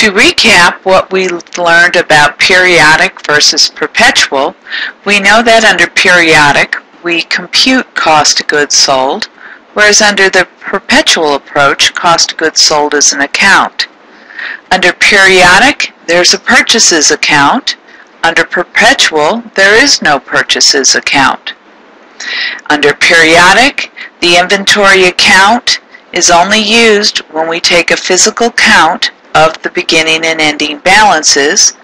To recap what we learned about periodic versus perpetual, we know that under periodic we compute cost of goods sold, whereas under the perpetual approach, cost of goods sold is an account. Under periodic, there's a purchases account. Under perpetual, there is no purchases account. Under periodic, the inventory account is only used when we take a physical count of the beginning and ending balances,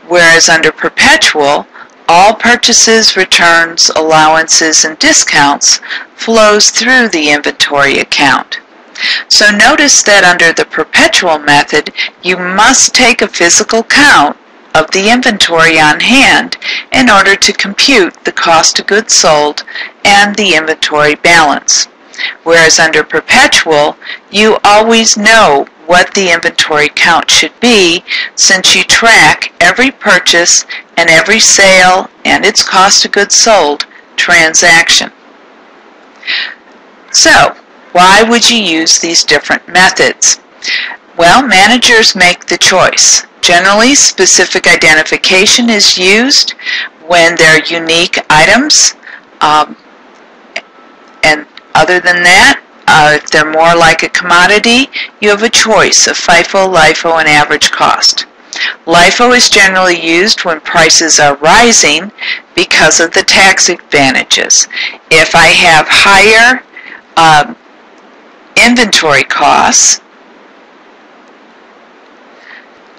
whereas under perpetual, all purchases, returns, allowances, and discounts flows through the inventory account. So notice that under the perpetual method, you must take a physical count of the inventory on hand in order to compute the cost of goods sold and the inventory balance. Whereas under perpetual, you always know what the inventory count should be since you track every purchase and every sale and its cost of goods sold transaction. So, why would you use these different methods? Well, managers make the choice. Generally, specific identification is used when they're unique items, and other than that, if they're more like a commodity, you have a choice of FIFO, LIFO, and average cost. LIFO is generally used when prices are rising because of the tax advantages. If I have higher inventory costs,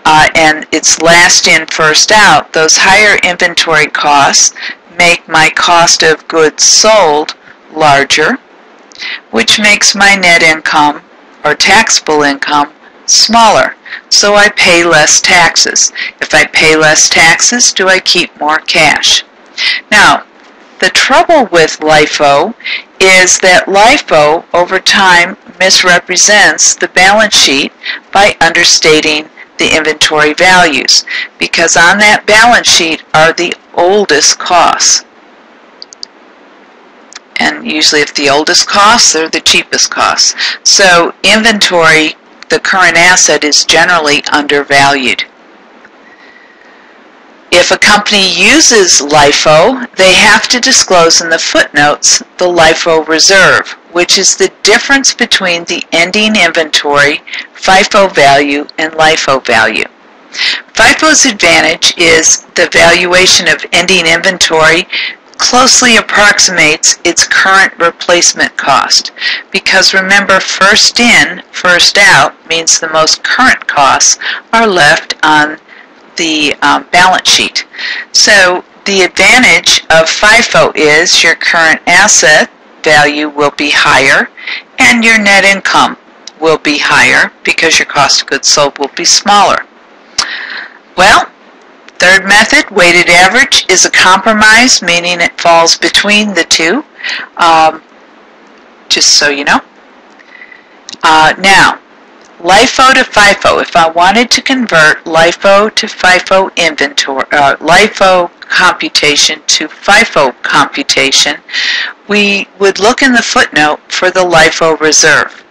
and it's last in, first out, those higher inventory costs make my cost of goods sold larger, which makes my net income or taxable income smaller. So I pay less taxes. If I pay less taxes, do I keep more cash? Now, the trouble with LIFO is that LIFO over time misrepresents the balance sheet by understating the inventory values, because on that balance sheet are the oldest costs. And usually if the oldest costs, they're the cheapest costs. So inventory, the current asset, is generally undervalued. If a company uses LIFO, they have to disclose in the footnotes the LIFO reserve, which is the difference between the ending inventory, FIFO value, and LIFO value. FIFO's advantage is the valuation of ending inventory closely approximates its current replacement cost, because remember, first in, first out means the most current costs are left on the balance sheet. So the advantage of FIFO is your current asset value will be higher and your net income will be higher because your cost of goods sold will be smaller. Well, third method, weighted average, is a compromise, meaning it falls between the two, just so you know. Now, LIFO to FIFO. If I wanted to convert LIFO to FIFO inventory, LIFO computation to FIFO computation, we would look in the footnote for the LIFO reserve.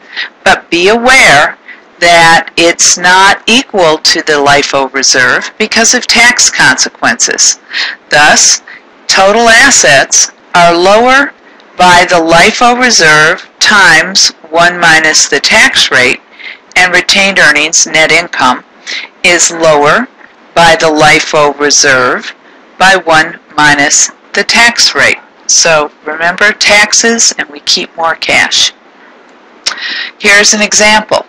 But be aware that it's not equal to the LIFO reserve because of tax consequences. Thus, total assets are lower by the LIFO reserve times 1 minus the tax rate, and retained earnings, net income, is lower by the LIFO reserve by 1 minus the tax rate. So remember, taxes, and we keep more cash. Here's an example.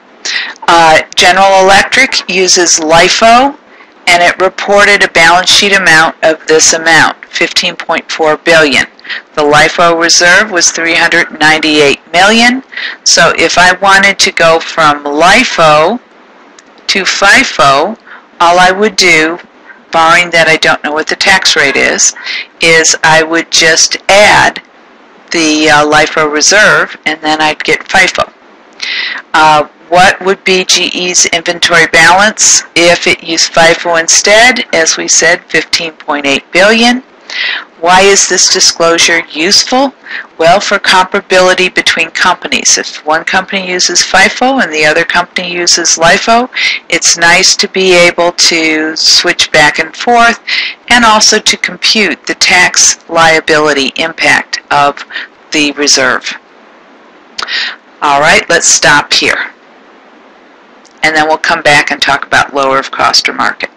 General Electric uses LIFO, and it reported a balance sheet amount of this amount, $15.4 billion. The LIFO reserve was $398 million. So if I wanted to go from LIFO to FIFO, all I would do, barring that I don't know what the tax rate is I would just add the LIFO reserve, and then I'd get FIFO. What would be GE's inventory balance if it used FIFO instead? As we said, $15.8 billion. Why is this disclosure useful? Well, for comparability between companies. If one company uses FIFO and the other company uses LIFO, it's nice to be able to switch back and forth and also to compute the tax liability impact of the reserve. All right, let's stop here. And then we'll come back and talk about lower of cost or market.